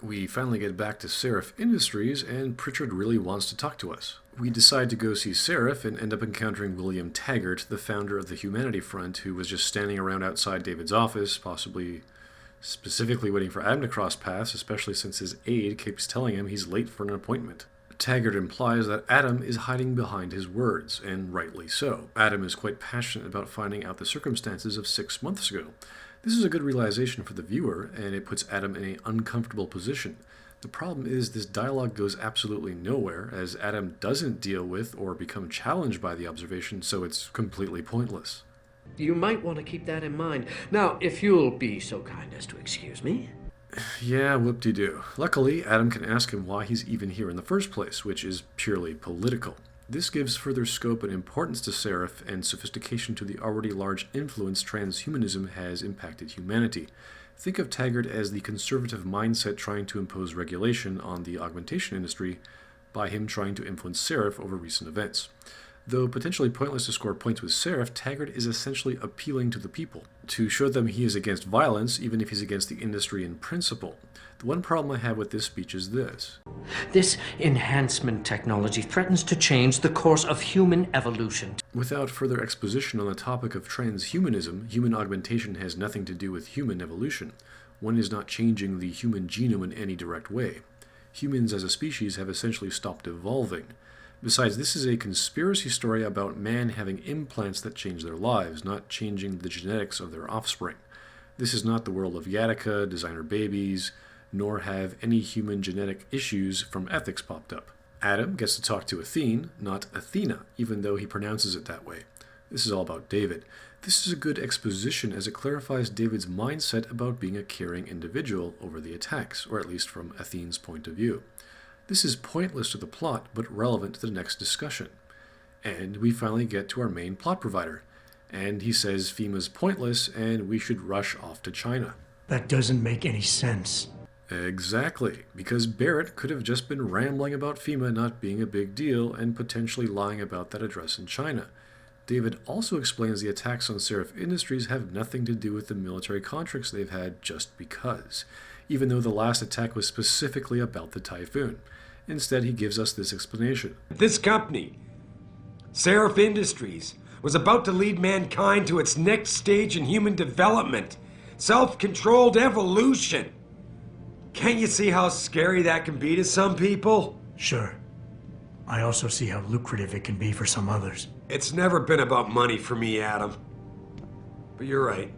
We finally get back to Sarif Industries, and Pritchard really wants to talk to us. We decide to go see Sarif and end up encountering William Taggart, the founder of the Humanity Front, who was just standing around outside David's office, possibly specifically waiting for Adam to cross paths, especially since his aide keeps telling him he's late for an appointment. Taggart implies that Adam is hiding behind his words, and rightly so. Adam is quite passionate about finding out the circumstances of 6 months ago. This is a good realization for the viewer, and it puts Adam in an uncomfortable position. The problem is this dialogue goes absolutely nowhere, as Adam doesn't deal with or become challenged by the observation, so it's completely pointless. You might want to keep that in mind. Now, if you'll be so kind as to excuse me. Yeah, whoop-de-doo. Luckily, Adam can ask him why he's even here in the first place, which is purely political. This gives further scope and importance to Sarif and sophistication to the already large influence transhumanism has impacted humanity. Think of Taggart as the conservative mindset trying to impose regulation on the augmentation industry by him trying to influence Sarif over recent events. Though potentially pointless to score points with Sarif, Taggart is essentially appealing to the people, to show them he is against violence, even if he's against the industry in principle. The one problem I have with this speech is this. This enhancement technology threatens to change the course of human evolution. Without further exposition on the topic of transhumanism, human augmentation has nothing to do with human evolution. One is not changing the human genome in any direct way. Humans as a species have essentially stopped evolving. Besides, this is a conspiracy story about man having implants that change their lives, not changing the genetics of their offspring. This is not the world of Gattaca, designer babies, nor have any human genetic issues from ethics popped up. Adam gets to talk to Athene, not Athena, even though he pronounces it that way. This is all about David. This is a good exposition as it clarifies David's mindset about being a caring individual over the attacks, or at least from Athene's point of view. This is pointless to the plot, but relevant to the next discussion. And we finally get to our main plot provider. And he says FEMA's pointless and we should rush off to China. That doesn't make any sense. Exactly, because Barrett could have just been rambling about FEMA not being a big deal and potentially lying about that address in China. David also explains the attacks on Sarif Industries have nothing to do with the military contracts they've had just because, even though the last attack was specifically about the Typhoon. Instead, he gives us this explanation. This company, Sarif Industries, was about to lead mankind to its next stage in human development. Self-controlled evolution. Can't you see how scary that can be to some people? Sure. I also see how lucrative it can be for some others. It's never been about money for me, Adam. But you're right.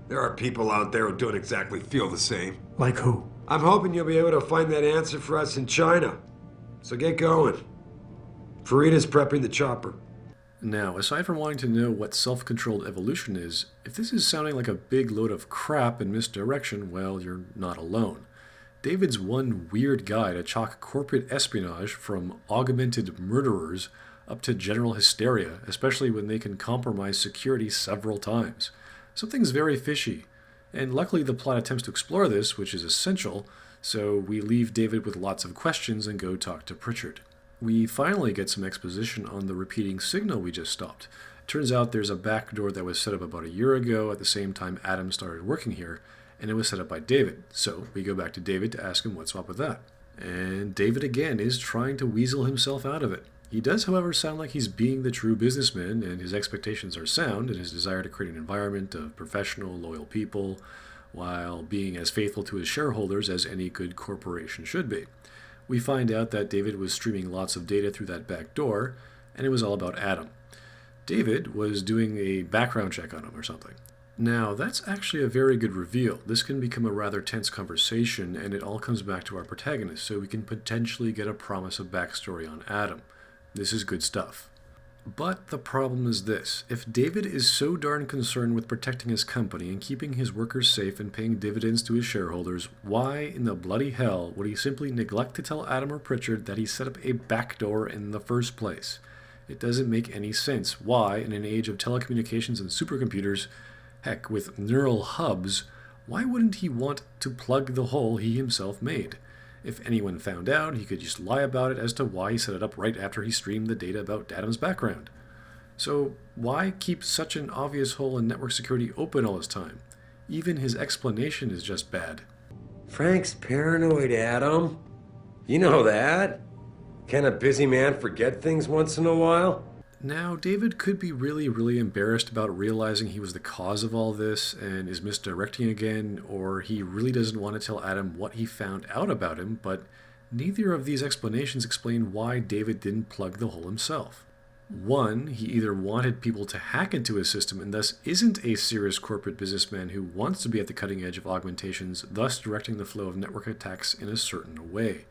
There are people out there who don't exactly feel the same. Like who? I'm hoping you'll be able to find that answer for us in China. So get going. Farida's prepping the chopper. Now, aside from wanting to know what self-controlled evolution is, if this is sounding like a big load of crap and misdirection, well, you're not alone. David's one weird guy to chalk corporate espionage from augmented murderers up to general hysteria, especially when they can compromise security several times. Something's very fishy, and luckily the plot attempts to explore this, which is essential, so we leave David with lots of questions and go talk to Pritchard. We finally get some exposition on the repeating signal we just stopped. Turns out there's a backdoor that was set up about a year ago at the same time Adam started working here, and it was set up by David. So we go back to David to ask him what's up with that. And David again is trying to weasel himself out of it. He does, however, sound like he's being the true businessman, and his expectations are sound in his desire to create an environment of professional, loyal people, while being as faithful to his shareholders as any good corporation should be. We find out that David was streaming lots of data through that back door, and it was all about Adam. David was doing a background check on him or something. Now, that's actually a very good reveal. This can become a rather tense conversation, and it all comes back to our protagonist, so we can potentially get a promise of backstory on Adam. This is good stuff. But the problem is this. If David is so darn concerned with protecting his company and keeping his workers safe and paying dividends to his shareholders, why in the bloody hell would he simply neglect to tell Adam or Pritchard that he set up a backdoor in the first place? It doesn't make any sense why, in an age of telecommunications and supercomputers, heck, with neural hubs, why wouldn't he want to plug the hole he himself made? If anyone found out, he could just lie about it as to why he set it up right after he streamed the data about Adam's background. So why keep such an obvious hole in network security open all this time? Even his explanation is just bad. Frank's paranoid, Adam. You know that. Can a busy man forget things once in a while? Now, David could be really embarrassed about realizing he was the cause of all this and is misdirecting again, or he really doesn't want to tell Adam what he found out about him, but neither of these explanations explain why David didn't plug the hole himself. One, he either wanted people to hack into his system and thus isn't a serious corporate businessman who wants to be at the cutting edge of augmentations, thus directing the flow of network attacks in a certain way.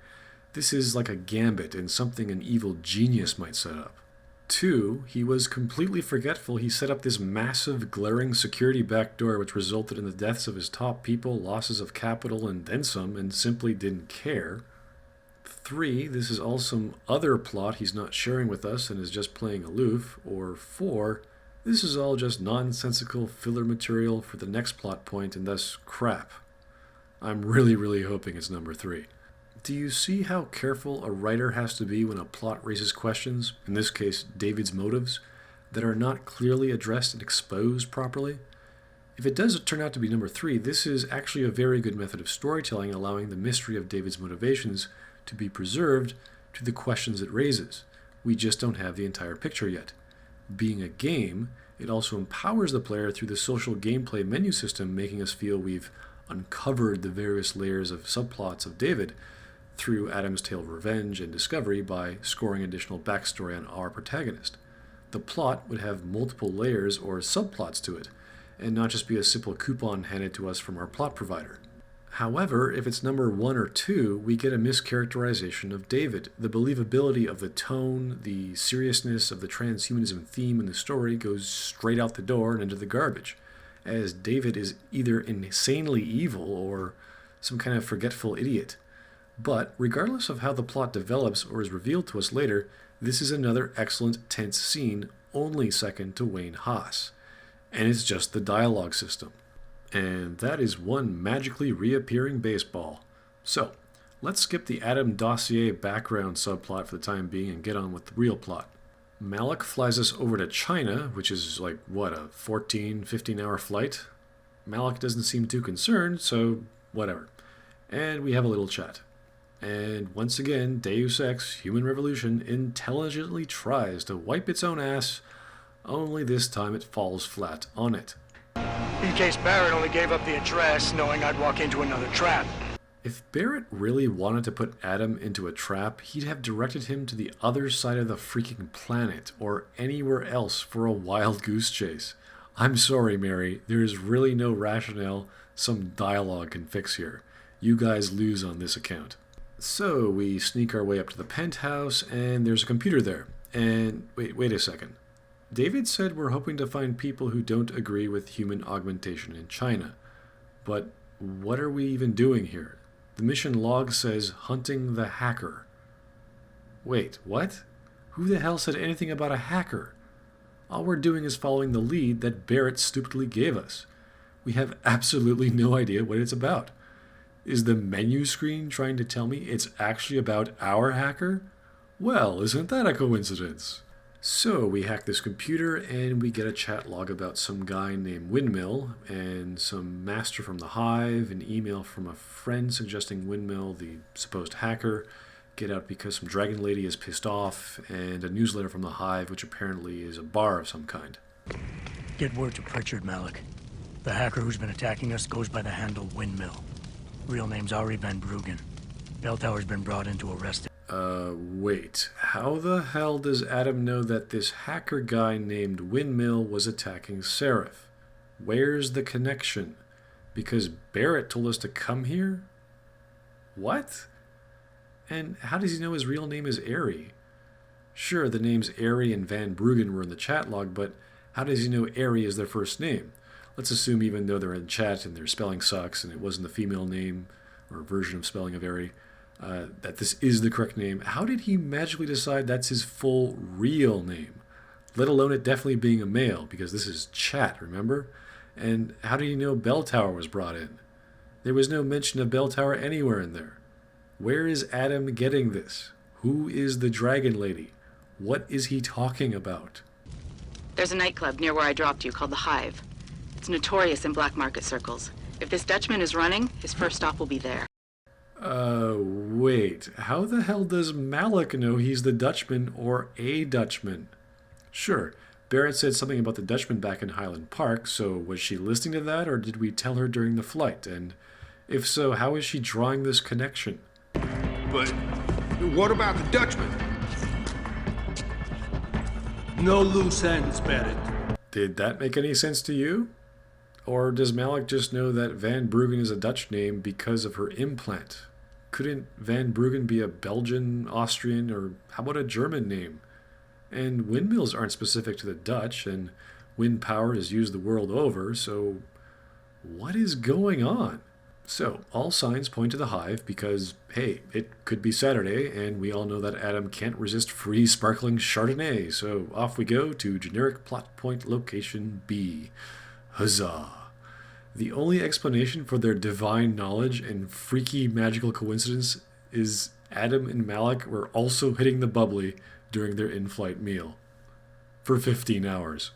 This is like a gambit and something an evil genius might set up. Two, he was completely forgetful he set up this massive, glaring security backdoor which resulted in the deaths of his top people, losses of capital, and then some, and simply didn't care. Three, this is all some other plot he's not sharing with us and is just playing aloof. Or four, this is all just nonsensical filler material for the next plot point and thus crap. I'm really hoping it's number three. Do you see how careful a writer has to be when a plot raises questions, in this case David's motives, that are not clearly addressed and exposed properly? If it does turn out to be number three, this is actually a very good method of storytelling, allowing the mystery of David's motivations to be preserved to the questions it raises. We just don't have the entire picture yet. Being a game, it also empowers the player through the social gameplay menu system, making us feel we've uncovered the various layers of subplots of David through Adam's tale of revenge and discovery by scoring additional backstory on our protagonist. The plot would have multiple layers or subplots to it, and not just be a simple coupon handed to us from our plot provider. However, if it's number one or two, we get a mischaracterization of David. The believability of the tone, the seriousness of the transhumanism theme in the story goes straight out the door and into the garbage, as David is either insanely evil or some kind of forgetful idiot. But regardless of how the plot develops or is revealed to us later, this is another excellent tense scene, only second to Wayne Haas. And it's just the dialogue system. And that is one magically reappearing baseball. So, let's skip the Adam dossier background subplot for the time being and get on with the real plot. Malik flies us over to China, which is like, a 15 hour flight? Malik doesn't seem too concerned, so whatever. And we have a little chat. And once again, Deus Ex, Human Revolution, intelligently tries to wipe its own ass, only this time it falls flat on it. In case Barrett only gave up the address, knowing I'd walk into another trap. If Barrett really wanted to put Adam into a trap, he'd have directed him to the other side of the freaking planet, or anywhere else for a wild goose chase. I'm sorry, Mary, there is really no rationale some dialogue can fix here. You guys lose on this account. So we sneak our way up to the penthouse, and there's a computer there. And wait a second. David said we're hoping to find people who don't agree with human augmentation in China. But what are we even doing here? The mission log says hunting the hacker. Wait, what? Who the hell said anything about a hacker? All we're doing is following the lead that Barrett stupidly gave us. We have absolutely no idea what it's about. Is the menu screen trying to tell me it's actually about our hacker? Well, isn't that a coincidence? So we hack this computer and we get a chat log about some guy named Windmill and some master from the Hive, an email from a friend suggesting Windmill, the supposed hacker, get out because some dragon lady is pissed off, and a newsletter from the Hive, which apparently is a bar of some kind. Get word to Pritchard, Malik. The hacker who's been attacking us goes by the handle Windmill. Real name's Ari Van Bruggen. Bell Tower's been brought in to arrest him. Wait. How the hell does Adam know that this hacker guy named Windmill was attacking Sarif? Where's the connection? Because Barrett told us to come here? What? And how does he know his real name is Ari? Sure, the names Ari and Van Bruggen were in the chat log, but how does he know Ari is their first name? Let's assume even though they're in chat and their spelling sucks and it wasn't the female name or version of spelling of Ari, that this is the correct name. How did he magically decide that's his full real name? Let alone it definitely being a male, because this is chat, remember? And how did he know Bell Tower was brought in? There was no mention of Bell Tower anywhere in there. Where is Adam getting this? Who is the dragon lady? What is he talking about? There's a nightclub near where I dropped you called the Hive. It's notorious in black market circles. If this Dutchman is running, his first stop will be there. Wait. How the hell does Malik know he's the Dutchman or a Dutchman? Sure, Barrett said something about the Dutchman back in Highland Park, so was she listening to that or did we tell her during the flight? And if so, how is she drawing this connection? But what about the Dutchman? No loose ends, Barrett. Did that make any sense to you? Or does Malik just know that Van Bruggen is a Dutch name because of her implant? Couldn't Van Bruggen be a Belgian, Austrian, or how about a German name? And windmills aren't specific to the Dutch, and wind power is used the world over, so what is going on? So, all signs point to the Hive because, hey, it could be Saturday, and we all know that Adam can't resist free sparkling Chardonnay, so off we go to generic plot point location B. Huzzah! The only explanation for their divine knowledge and freaky magical coincidence is Adam and Malik were also hitting the bubbly during their in-flight meal. For 15 hours.